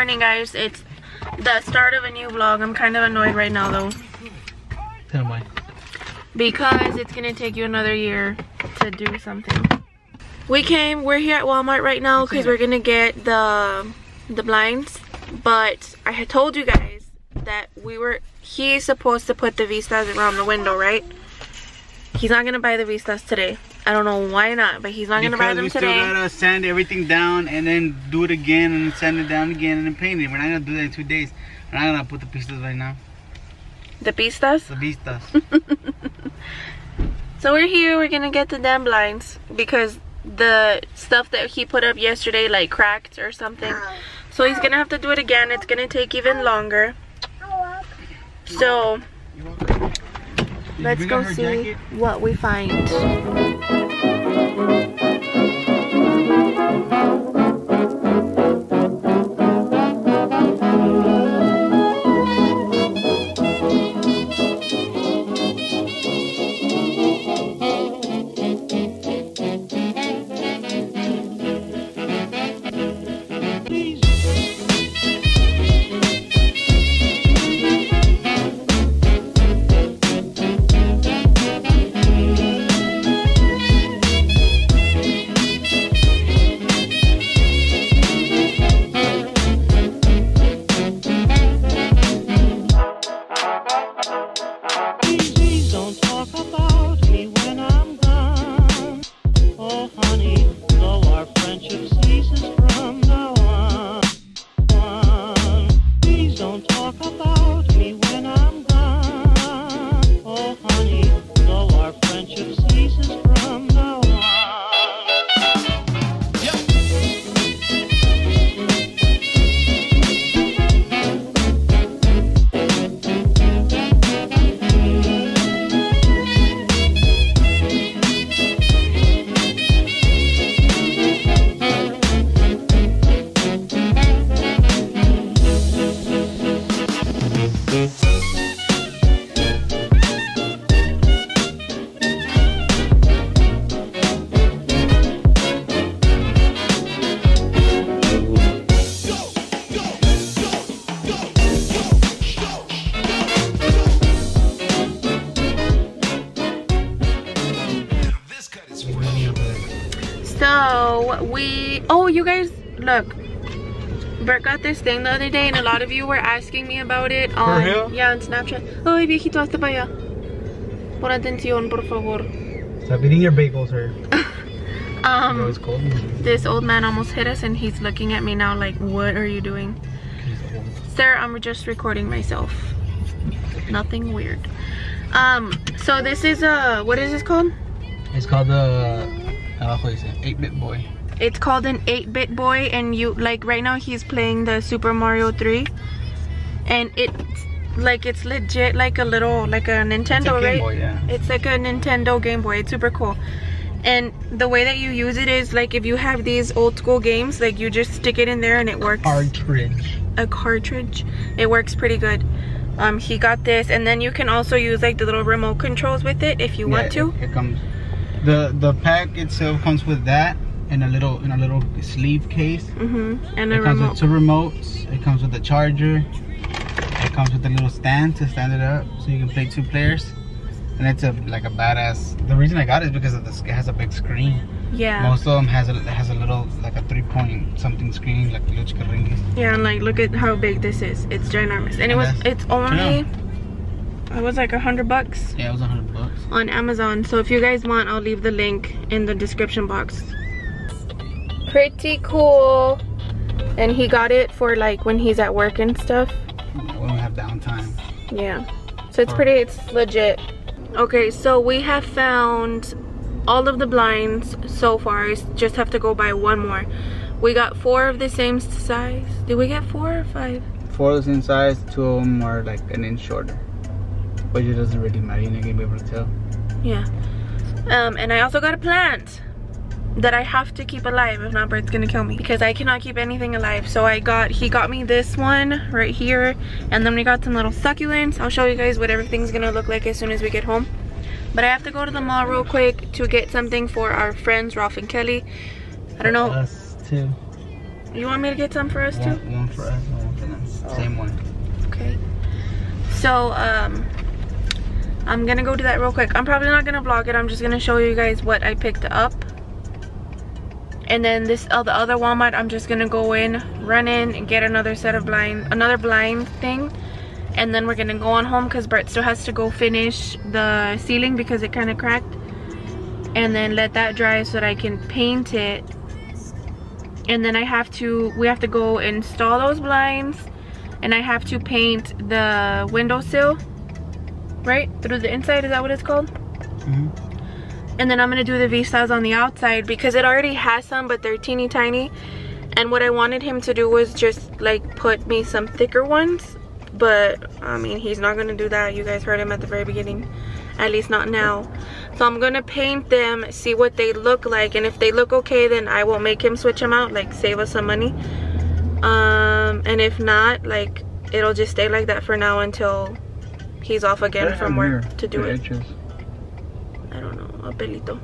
morning, guys. It's the start of a new vlog. I'm kind of annoyed right now though. Tell me why. Because it's gonna take you another year to do something. We're here at Walmart right now because we're gonna get the blinds. But I had told you guys that he's supposed to put the vistas around the window, right? He's not gonna buy the vistas today. I don't know why not, but he's not gonna buy them today. We still gotta sand everything down and then do it again and sand it down again and then paint it. We're not gonna do that in 2 days. We're not gonna put the pistas right now. The pistas? The vistas. So we're here, we're gonna get the damn blinds because the stuff that he put up yesterday like cracked or something. So he's gonna have to do it again. It's gonna take even longer. So let's go see what we find. Oh, you guys, look. Bert got this thing the other day and a lot of you were asking me about it on, yeah, on Snapchat. Ay, viejito, hasta para allá. Pon atención, por favor. Stop eating your bagels, sir. It's cold. This old man almost hit us and he's looking at me now like, what are you doing? Sir, I'm just recording myself. Nothing weird. So this is what is this called? It's called the 8-bit boy. It's called an 8-bit boy, and you like right now he's playing the Super Mario 3, and it's legit like a Nintendo, right? Boy, yeah. It's like a Nintendo Game Boy. It's super cool. And the way that you use it is like if you have these old school games, like you just stick it in there and it works. A cartridge. It works pretty good. He got this, and then you can also use like the little remote controls with it if you want to. It comes. The pack itself comes with that. In a little sleeve case. And a remote. It comes with 2 remotes. It comes with the charger. It comes with a little stand to stand it up so you can play 2 players. And it's like a badass. The reason I got it is because of this. It has a big screen. Yeah. Most of them has a little like a 3-point something screen like Los Carringuis. Yeah, and like look at how big this is. It's ginormous. And it's only. It was like $100. Yeah, it was $100 on Amazon. So if you guys want, I'll leave the link in the description box. Pretty cool. And he got it for like when he's at work and stuff. When we have downtime. Yeah. So it's legit. Okay, so we have found all of the blinds so far. I just have to go buy 1 more. We got 4 of the same size. Did we get 4 or 5? 4 of the same size. 2 of them are like an inch shorter. But it doesn't really matter. You're not gonna be able to tell. Yeah. And I also got a plant that I have to keep alive. If not, Bert's gonna kill me because I cannot keep anything alive. So he got me this one right here, and then we got some little succulents. I'll show you guys what everything's gonna look like as soon as we get home. But I have to go to the mall real quick to get something for our friends Ralph and Kelly. I don't know. Us too. You want me to get some for us too? One for us and one for them. Oh. Same one. Okay. So, I'm gonna go do that real quick. I'm probably not gonna vlog it. I'm just gonna show you guys what I picked up. And then the other Walmart, I'm just gonna go in, run in, and get another set of another blind thing. And then we're gonna go on home because Bert still has to go finish the ceiling because it kind of cracked. And then let that dry so that I can paint it. And then we have to go install those blinds. And I have to paint the windowsill, right? Through the inside, is that what it's called? Mm-hmm. And then I'm gonna do the V-stiles on the outside because it already has some, but they're teeny tiny. And what I wanted him to do was just like put me some thicker ones. But I mean, he's not gonna do that. You guys heard him at the very beginning, at least not now. So I'm gonna paint them, see what they look like, and if they look okay, then I will make him switch them out, like save us some money. And if not, like it'll just stay like that for now until he's off again from work to do it. I don't know, a pelito.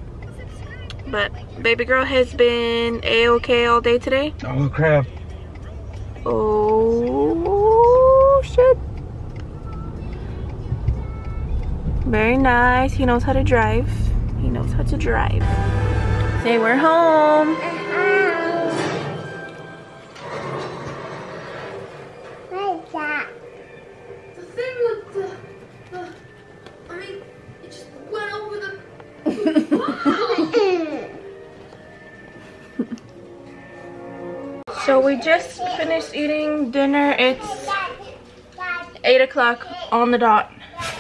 But baby girl has been a-okay all day today. Oh crap. Oh shit. Very nice. He knows how to drive. He knows how to drive. Say we're home. What's that? The thing with the I mean, it just went over the So we just finished eating dinner. It's 8 o'clock on the dot.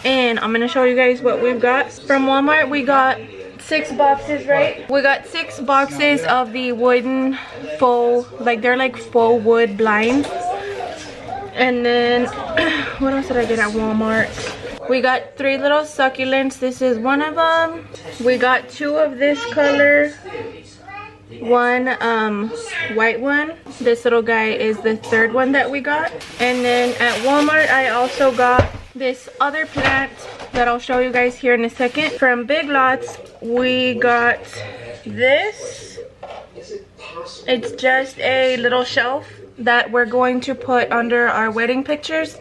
And I'm gonna show you guys what we've got. From Walmart, we got 6 boxes, right? We got 6 boxes of the wooden faux, like they're like faux wood blinds. And then, what else did I get at Walmart? We got 3 little succulents. This is one of them. We got 2 of this color. 1 white one. This little guy is the 3rd one that we got. And then at Walmart, I also got this other plant that I'll show you guys here in a second. From Big Lots, we got this. It's just a little shelf that we're going to put under our wedding pictures.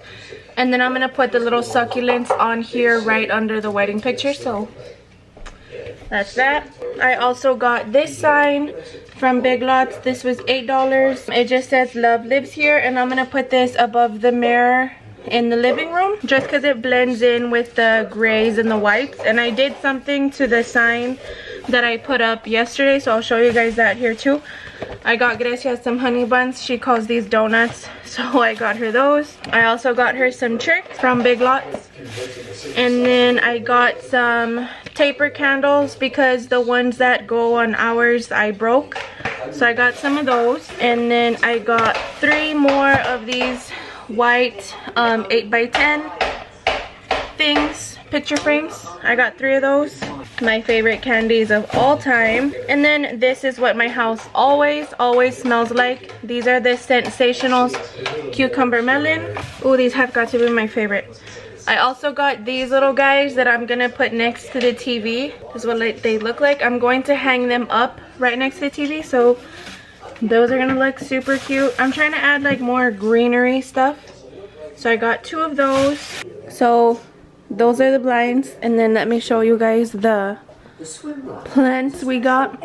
And then I'm gonna put the little succulents on here right under the wedding picture. So that's that. I also got this sign from Big Lots. This was $8. It just says love lives here, and I'm gonna put this above the mirror in the living room just because it blends in with the grays and the whites. And I did something to the sign that I put up yesterday, so I'll show you guys that here too. I got Grecia some honey buns. She calls these donuts, so I got her those. I also got her some tricks from Big Lots. And then I got some taper candles because the ones that go on ours I broke. So I got some of those. And then I got 3 more of these white 8x10 things, picture frames. I got 3 of those. My favorite candies of all time. And then this is what my house always smells like. These are the Sensationals cucumber melon. Oh, these have got to be my favorite. I also got these little guys that I'm gonna put next to the TV. This is what they look like. I'm going to hang them up right next to the TV, so those are gonna look super cute. I'm trying to add like more greenery stuff, so I got 2 of those. So those are the blinds, and then let me show you guys the plants we got.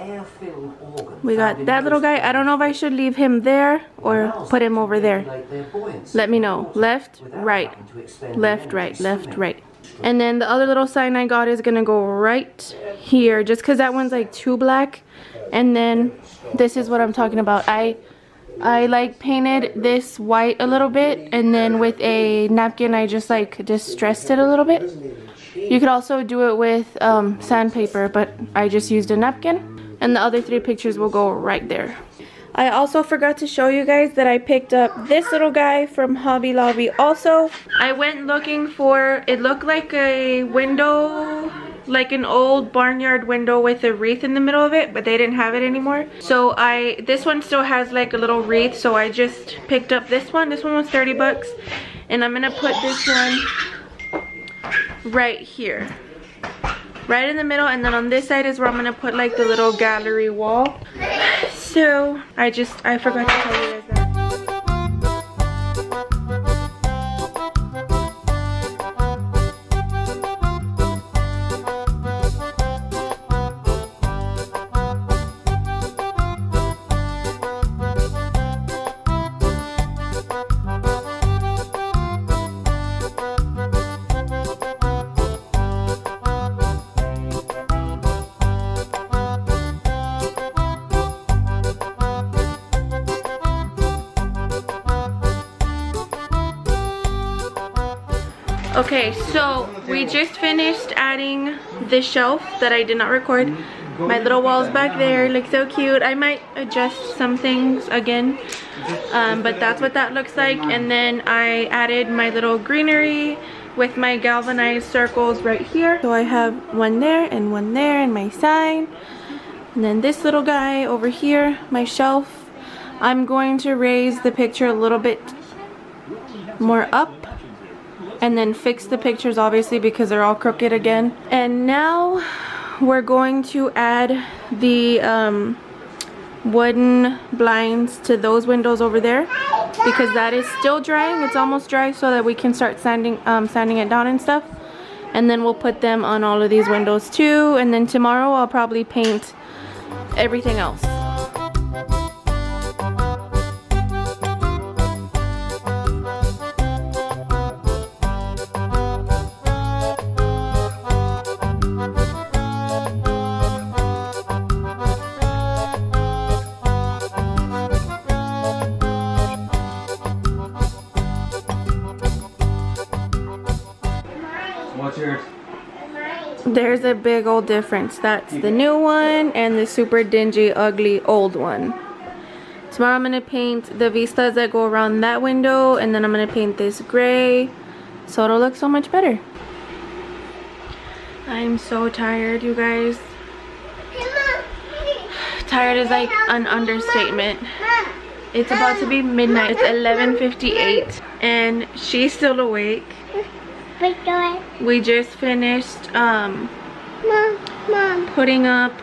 We got that little guy. I don't know if I should leave him there or put him over there. Let me know. Left, right, left, right, left, right. And then the other little sign I got is gonna go right here, just because that one's like too black. And then this is what I'm talking about. I like painted this white a little bit, and then with a napkin I just like distressed it a little bit. You could also do it with sandpaper, but I just used a napkin. And the other 3 pictures will go right there. I also forgot to show you guys that I picked up this little guy from Hobby Lobby also. I went looking for, it looked like a window, like an old barnyard window with a wreath in the middle of it, but they didn't have it anymore. So this one still has like a little wreath, so I just picked up this one. This one was 30 bucks. And I'm gonna put this one right here, right in the middle. And then on this side is where I'm gonna put like the little gallery wall. So I forgot to tell you guys that. Okay, so we just finished adding this shelf that I did not record. My little walls back there look so cute. I might adjust some things again, but that's what that looks like. And then I added my little greenery with my galvanized circles right here. So I have one there and my sign. And then this little guy over here, my shelf. I'm going to raise the picture a little bit more up and then fix the pictures obviously because they're all crooked again. And now we're going to add the wooden blinds to those windows over there because that is still drying. It's almost dry, so that we can start sanding it down and stuff. And then we'll put them on all of these windows too. And then tomorrow I'll probably paint everything else. What's yours? There's a big old difference. That's the new one and the super dingy, ugly old one. Tomorrow I'm gonna paint the vistas that go around that window, and then I'm gonna paint this gray so it'll look so much better. I'm so tired, you guys. Tired is like an understatement. It's about to be midnight. It's 11:58 and she's still awake. We just finished putting up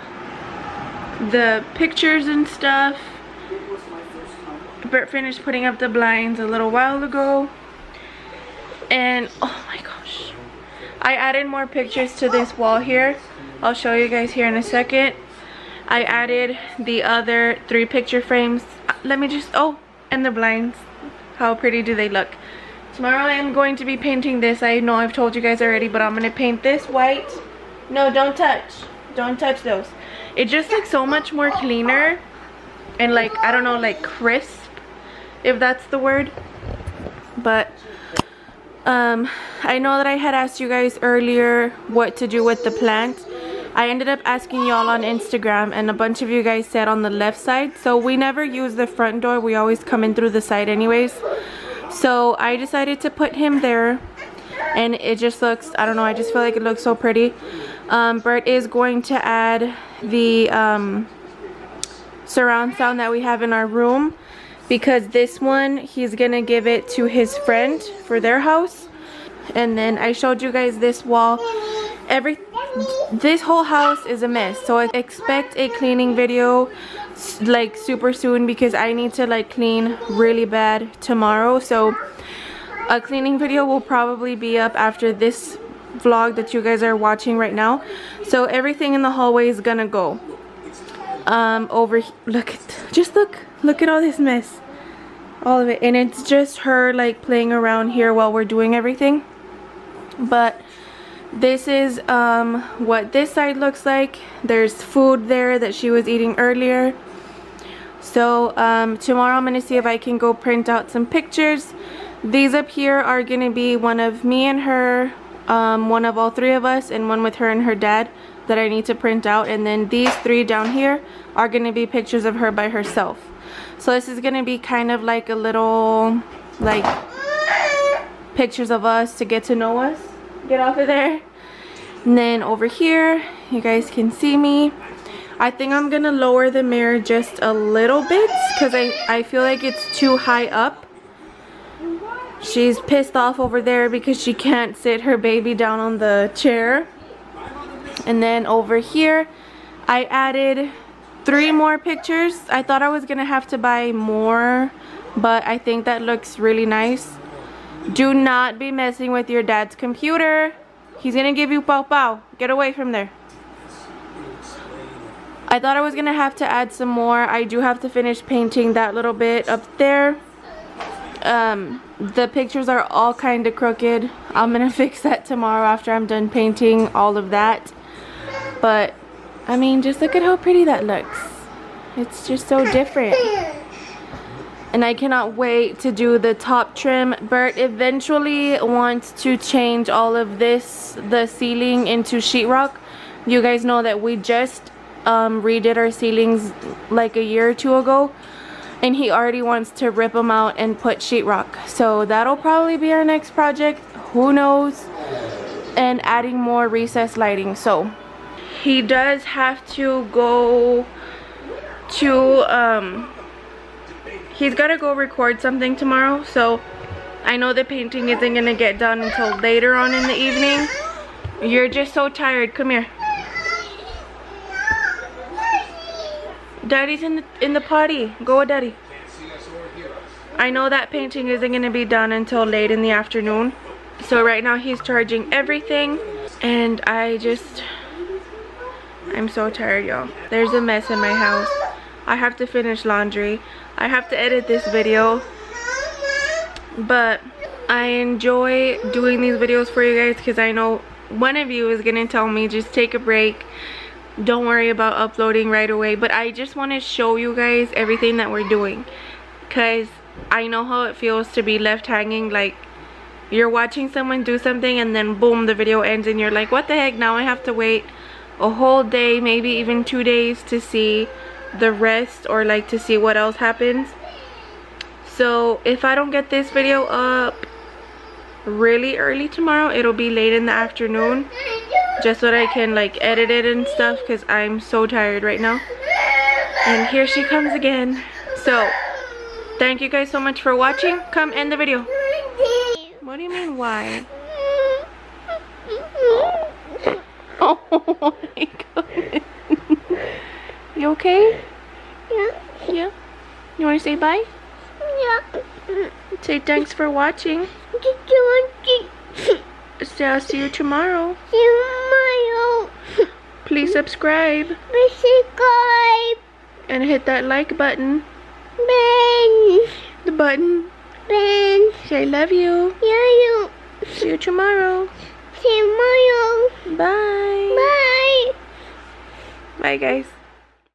the pictures and stuff. Bert finished putting up the blinds a little while ago. And oh my gosh, I added more pictures to this wall here. I'll show you guys here in a second. I added the other 3 picture frames. Let me just, oh, and the blinds. How pretty do they look? Tomorrow I am going to be painting this. I know I've told you guys already, but I'm going to paint this white. No, don't touch. Don't touch those. It just looks so much more cleaner and like, I don't know, like crisp, if that's the word. But I know that I had asked you guys earlier what to do with the plant. I ended up asking y'all on Instagram, and a bunch of you guys said on the left side. So we never use the front door. We always come in through the side anyways. So I decided to put him there, and it just looks, I don't know, I just feel like it looks so pretty. Bert is going to add the surround sound that we have in our room, because this one he's gonna give it to his friend for their house. And then I showed you guys this wall. This whole house is a mess, so expect a cleaning video like super soon, because I need to like clean really bad tomorrow. So a cleaning video will probably be up after this vlog that you guys are watching right now. So everything in the hallway is gonna go over. Look at all this mess, all of it. And it's just her like playing around here while we're doing everything. But this is what this side looks like. There's food there that she was eating earlier. So tomorrow I'm gonna see if I can go print out some pictures. These up here are gonna be one of me and her, one of all 3 of us, and one with her and her dad that I need to print out. And then these 3 down here are gonna be pictures of her by herself. So this is gonna be kind of like a little like pictures of us to get to know us. Get off of there. And then over here you guys can see me. I think I'm gonna lower the mirror just a little bit because I feel like it's too high up. She's pissed off over there because she can't sit her baby down on the chair. And then over here I added 3 more pictures. I thought I was gonna have to buy more, but I think that looks really nice. Do not be messing with your dad's computer. He's gonna give you pow pow. Get away from there. I thought I was gonna have to add some more. I do have to finish painting that little bit up there. The pictures are all kind of crooked. I'm gonna fix that tomorrow after I'm done painting all of that. But I mean, just look at how pretty that looks. It's just so different. And I cannot wait to do the top trim. Bert eventually wants to change all of this, the ceiling, into sheetrock. You guys know that we just redid our ceilings like a year or 2 ago, and he already wants to rip them out and put sheetrock. So that'll probably be our next project, who knows, and adding more recessed lighting. So he does have to go to he's got to go record something tomorrow, so I know the painting isn't gonna get done until later on in the evening. You're just so tired. Come here. Daddy's in the potty. Go with Daddy. I know that painting isn't gonna be done until late in the afternoon. So right now he's charging everything, and I'm so tired, y'all. There's a mess in my house. I have to finish laundry. I have to edit this video. But I enjoy doing these videos for you guys because I know one of you is gonna tell me just take a break. Don't worry about uploading right away. But I just want to show you guys everything that we're doing, because I know how it feels to be left hanging. Like, you're watching someone do something and then boom, the video ends and you're like, what the heck, now I have to wait a whole day, maybe even 2 days to see the rest, or like to see what else happens. So if I don't get this video up really early tomorrow, it'll be late in the afternoon, just so that I can like edit it and stuff, because I'm so tired right now. And here she comes again. So thank you guys so much for watching. Come end the video. What do you mean why? Oh my goodness. You okay? Yeah. Yeah. You want to say bye? Yeah. Say thanks for watching. So I'll see you tomorrow. Please subscribe. Please subscribe. And hit that like button. Ben. The button. Ben. Say I love you. Yeah, you. See you tomorrow. See you tomorrow. Bye. Bye. Bye guys.